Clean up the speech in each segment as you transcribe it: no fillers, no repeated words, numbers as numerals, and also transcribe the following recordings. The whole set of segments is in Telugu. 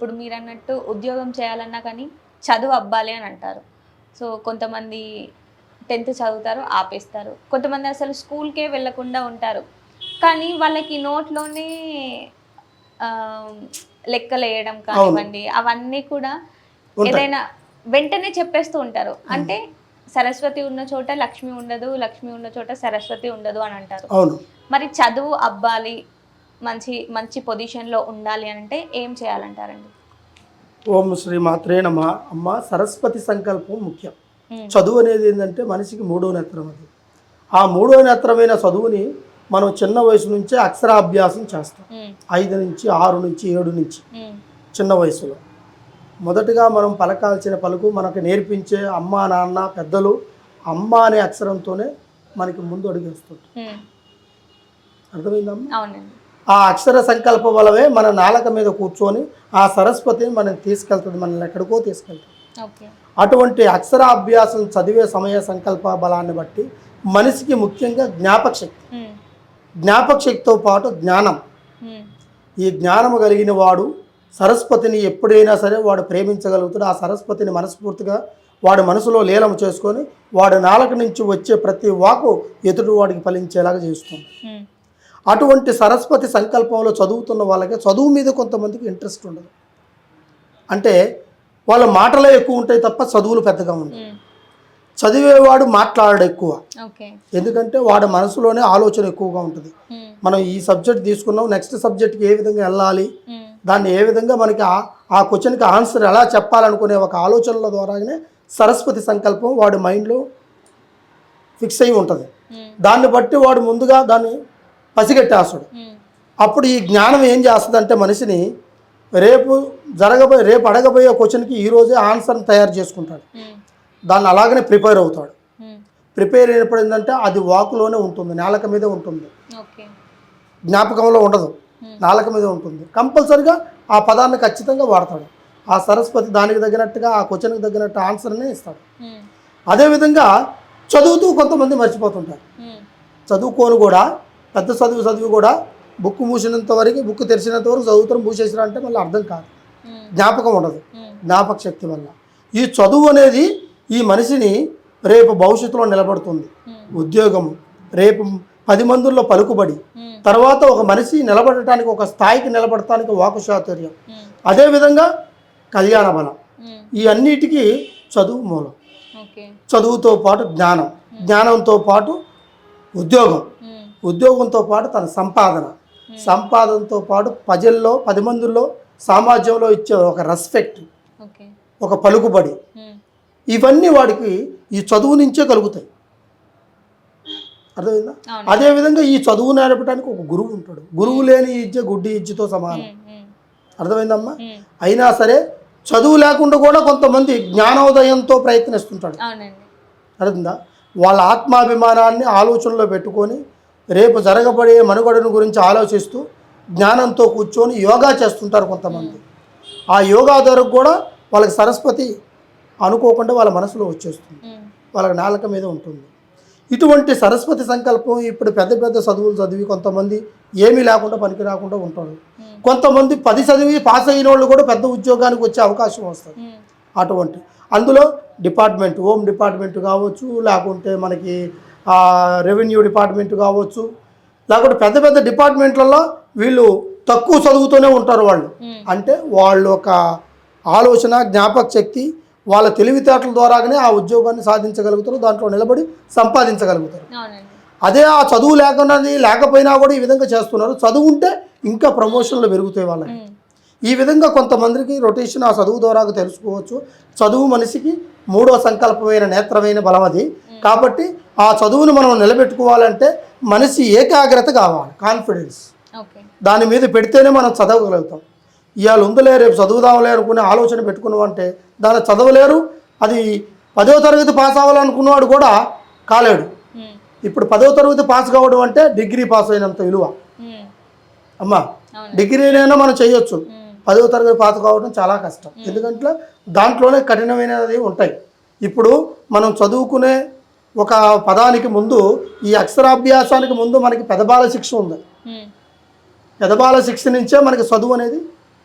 ఇప్పుడు మీరు అన్నట్టు ఉద్యోగం చేయాలన్నా కానీ చదువు అవ్వాలి అని అంటారు. సో కొంతమంది 10th చదువుతారు, ఆపేస్తారు. కొంతమంది అసలు స్కూల్కే వెళ్ళకుండా ఉంటారు. కానీ వాళ్ళకి నోట్లోనే లెక్కలేయడం కానివ్వండి, అవన్నీ కూడా ఏదైనా వెంటనే చెప్పేస్తూ ఉంటారు. అంటే సరస్వతి ఉన్న చోట లక్ష్మి ఉండదు, లక్ష్మి ఉన్న చోట సరస్వతి ఉండదు అని అంటారు. మరి చదువు అవ్వాలి, మంచి మంచి పొజిషన్లో ఉండాలి అంటే ఏం చేయాలంటారండి? ఓం శ్రీ మాత్రే నమః. అమ్మ, సరస్వతి సంకల్పం ముఖ్యం. చదువు అనేది ఏంటంటే మనిషికి మూడో నేత్రం. అది ఆ మూడో నేత్రమైన చదువుని మనం చిన్న వయసు నుంచే అక్షరాభ్యాసం చేస్తాం. 5 నుంచి 6 నుంచి 7 నుంచి చిన్న వయసులో మొదటగా మనం పలకాల్సిన పలుకు మనకు నేర్పించే అమ్మ నాన్న పెద్దలు అమ్మ అనే అక్షరంతోనే మనకి ముందు అడుగేస్తుంటారు. అర్థమైందమ్మా? ఆ అక్షర సంకల్ప బలమే మన నాలుక మీద కూర్చొని ఆ సరస్వతిని మనం తీసుకెళ్తుంది, మనల్ని ఎక్కడికో తీసుకెళ్తుంది. అటువంటి అక్షరాభ్యాసం చదివే సమయ సంకల్ప బలాన్ని బట్టి మనిషికి ముఖ్యంగా జ్ఞాపక శక్తి, జ్ఞాపక శక్తితో పాటు జ్ఞానం. ఈ జ్ఞానము కలిగిన వాడు సరస్వతిని ఎప్పుడైనా సరే వాడు ప్రేమించగలుగుతాడు. ఆ సరస్వతిని మనస్ఫూర్తిగా వాడు మనసులో లీలము చేసుకొని వాడు నాలుక నుంచి వచ్చే ప్రతి వాకు ఎదుటి వాడికి ఫలించేలాగా చేస్తుంది. అటువంటి సరస్వతి సంకల్పంలో చదువుతున్న వాళ్ళకి చదువు మీద కొంతమందికి ఇంట్రెస్ట్ ఉండదు. అంటే వాళ్ళ మాటలే ఎక్కువ ఉంటాయి తప్ప చదువులు పెద్దగా ఉండవు. చదివేవాడు మాట్లాడడు ఎక్కువ, ఎందుకంటే వాడి మనసులోనే ఆలోచన ఎక్కువగా ఉంటుంది. మనం ఈ సబ్జెక్ట్ తీసుకున్నాం, నెక్స్ట్ సబ్జెక్ట్కి ఏ విధంగా వెళ్ళాలి, దాన్ని ఏ విధంగా మనకి ఆ క్వశ్చన్కి ఆన్సర్ ఎలా చెప్పాలనుకునే ఒక ఆలోచనల ద్వారానే సరస్వతి సంకల్పం వాడి మైండ్లో ఫిక్స్ అయి ఉంటుంది. దాన్ని బట్టి వాడు ముందుగా దాన్ని పసిగట్టేస్తాడు. అప్పుడు ఈ జ్ఞానం ఏం చేస్తుందంటే మనిషిని రేపు అడగబోయే క్వశ్చన్కి ఈరోజే ఆన్సర్ని తయారు చేసుకుంటాడు. దాన్ని అలాగనే ప్రిపేర్ అవుతాడు. ప్రిపేర్ అయినప్పుడు ఏంటంటే అది వాకులోనే ఉంటుంది, నాలుక మీదే ఉంటుంది, జ్ఞాపకంలో ఉండదు, నాలుక మీద ఉంటుంది. కంపల్సరిగా ఆ పదాన్ని ఖచ్చితంగా వాడతాడు. ఆ సరస్వతి దానికి తగినట్టుగా ఆ క్వశ్చన్కి తగినట్టు ఆన్సర్నే ఇస్తాడు. అదేవిధంగా చదువుతూ కొంతమంది మర్చిపోతుంటారు. చదువుకోని కూడా పెద్ద చదువు కూడా బుక్ మూసినంత వరకు, బుక్ తెరిచినంత వరకు చదువుతారు, మూసేసినా అంటే మళ్ళీ అర్థం కాదు, జ్ఞాపకం ఉండదు. జ్ఞాపక శక్తి వల్ల ఈ చదువు అనేది ఈ మనిషిని రేపు భవిష్యత్తులో నిలబడుతుంది. ఉద్యోగం, రేపు 10 మందిలో పలుకుబడి, తర్వాత ఒక మనిషి నిలబడటానికి, ఒక స్థాయికి నిలబడటానికి వాకుచాతుర్యం, అదేవిధంగా కళ్యాణ బలం, ఈ అన్నిటికీ చదువు మూలం. చదువుతో పాటు జ్ఞానం, జ్ఞానంతో పాటు ఉద్యోగం, ఉద్యోగంతో పాటు తన సంపాదనతో పాటు ప్రజల్లో 10 మందిలో సమాజంలో ఇచ్చే ఒక రెస్పెక్ట్, ఒక పలుకుబడి, ఇవన్నీ వాడికి ఈ చదువు నుంచే కలుగుతాయి. అర్థమైందా? అదేవిధంగా ఈ చదువు నేర్పడానికి ఒక గురువు ఉంటాడు. గురువు లేని ఇజ్జ గుడ్డి ఇజ్జతో సమానం. అర్థమైందమ్మా? అయినా సరే చదువు లేకుండా కూడా కొంతమంది జ్ఞానోదయంతో ప్రయత్నిస్తుంటాడు. అర్థమైందా? వాళ్ళ ఆత్మాభిమానాన్ని ఆలోచనలో పెట్టుకొని రేపు జరగబడే మనుగడను గురించి ఆలోచిస్తూ జ్ఞానంతో కూర్చొని యోగా చేస్తుంటారు కొంతమంది. ఆ యోగా ద్వారా కూడా వాళ్ళకి సరస్వతి అనుకోకుండా వాళ్ళ మనసులో వచ్చేస్తుంది, వాళ్ళకి నాలుక మీద ఉంటుంది. ఇటువంటి సరస్వతి సంకల్పం ఇప్పుడు పెద్ద పెద్ద చదువులు చదివి కొంతమంది ఏమీ లేకుండా పనికి రాకుండా ఉంటారు. కొంతమంది 10 చదివి పాస్ అయిన వాళ్ళు కూడా పెద్ద ఉద్యోగానికి వచ్చే అవకాశం వస్తుంది. అటువంటి అందులో డిపార్ట్మెంట్, హోమ్ డిపార్ట్మెంట్ కావచ్చు, లేకుంటే మనకి రెవెన్యూ డిపార్ట్మెంట్ కావచ్చు, లేకుంటే పెద్ద పెద్ద డిపార్ట్మెంట్లలో వీళ్ళు తక్కువ చదువుతూనే ఉంటారు. వాళ్ళు అంటే వాళ్ళు ఒక ఆలోచన, జ్ఞాపక శక్తి, వాళ్ళ తెలివితేటల ద్వారానే ఆ ఉద్యోగాన్ని సాధించగలుగుతారు, దాంట్లో నిలబడి సంపాదించగలుగుతారు. అదే ఆ చదువు లేకపోయినా కూడా ఈ విధంగా చేస్తున్నారు. చదువు ఉంటే ఇంకా ప్రమోషన్లు పెరుగుతాయి వాళ్ళకి. ఈ విధంగా కొంతమందికి రొటేషన్ ఆ చదువు ద్వారా తెలుసుకోవచ్చు. చదువు మనిషికి మూడో సంకల్పమైన నేత్రమైన బలం అది. కాబట్టి ఆ చదువును మనం నిలబెట్టుకోవాలంటే మనిషి ఏకాగ్రత కావాలి, కాన్ఫిడెన్స్ దాని మీద పెడితేనే మనం చదవగలుగుతాం. ఇవాళ ఉందిలే రేపు చదువుదాంలే అనుకునే ఆలోచన పెట్టుకున్నామంటే దాన్ని చదవలేరు. అది 10వ తరగతి పాస్ అవ్వాలనుకున్నవాడు కూడా కాలేడు. ఇప్పుడు 10వ తరగతి పాస్ కావడం అంటే డిగ్రీ పాస్ అయినంత విలువ. అమ్మా, డిగ్రీనైనా మనం చేయొచ్చు, 10వ తరగతి పాస్ కావడం చాలా కష్టం. ఎందుకంటే దాంట్లోనే కఠినమైనది ఉంటాయి. ఇప్పుడు మనం చదువుకునే ఒక పదానికి ముందు, ఈ అక్షరాభ్యాసానికి ముందు మనకి పెదబాల శిక్ష ఉంది. పెదబాల శిక్ష నుంచే మనకి చదువు అనేది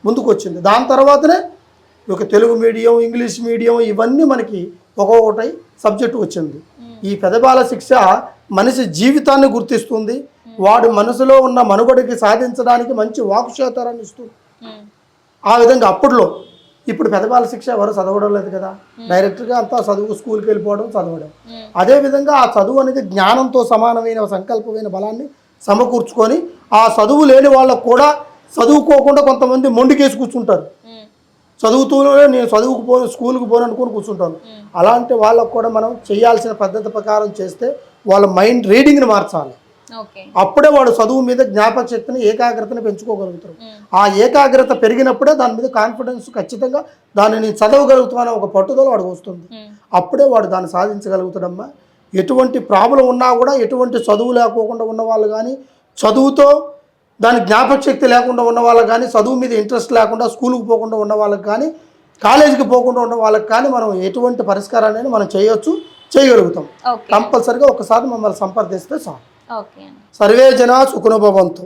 ముందుకు వచ్చింది. దాని తర్వాతనే ఒక తెలుగు మీడియం, ఇంగ్లీష్ మీడియం ఇవన్నీ మనకి ఒక్కొక్కటి సబ్జెక్టు వచ్చింది. ఈ పెదబాల శిక్ష మనిషి జీవితాన్ని గుర్తిస్తుంది, వాడి మనసులో ఉన్న మనుగడకి సాధించడానికి మంచి వాక్క్షేత్రాన్ని ఇస్తుంది. ఆ విధంగా అప్పట్లో, ఇప్పుడు పెదబాల శిక్ష ఎవరు చదవడం లేదు కదా, డైరెక్ట్గా అంతా చదువు, స్కూల్కి వెళ్ళిపోవడం, చదవడం. అదేవిధంగా ఆ చదువు అనేది జ్ఞానంతో సమానమైన సంకల్పమైన బలాన్ని సమకూర్చుకొని, ఆ చదువు లేని వాళ్ళకు కూడా చదువుకోకుండా కొంతమంది మొండికేసి కూర్చుంటారు. చదువుతూనే నేను స్కూల్కి పోను అనుకుని కూర్చుంటాను. అలాంటి వాళ్ళకు కూడా మనం చేయాల్సిన పద్ధతి ప్రకారం చేస్తే వాళ్ళ మైండ్ రీడింగ్ని మార్చాలి. అప్పుడే వాడు చదువు మీద జ్ఞాపక శక్తిని, ఏకాగ్రతని పెంచుకోగలుగుతారు. ఆ ఏకాగ్రత పెరిగినప్పుడే దాని మీద కాన్ఫిడెన్స్, ఖచ్చితంగా దాన్ని నేను చదవగలుగుతామని ఒక పట్టుదల వాడికి వస్తుంది. అప్పుడే వాడు దాన్ని సాధించగలుగుతాడమ్మా. ఎటువంటి ప్రాబ్లం ఉన్నా కూడా, ఎటువంటి చదువు లేకోకుండా ఉన్న వాళ్ళు కానీ, చదువుతో దాని జ్ఞాపక శక్తి లేకుండా ఉన్న వాళ్ళకి కానీ, చదువు మీద ఇంట్రెస్ట్ లేకుండా స్కూల్కి పోకుండా ఉన్న వాళ్ళకి కానీ, కాలేజీకి పోకుండా ఉన్న వాళ్ళకి కానీ మనం ఎటువంటి పరిష్కారాన్ని మనం చేయగలుగుతాం. కంపల్సరిగా ఒకసారి మమ్మల్ని సంప్రదిస్తే చాలు. సర్వే జనా సుఖినో భవంతు.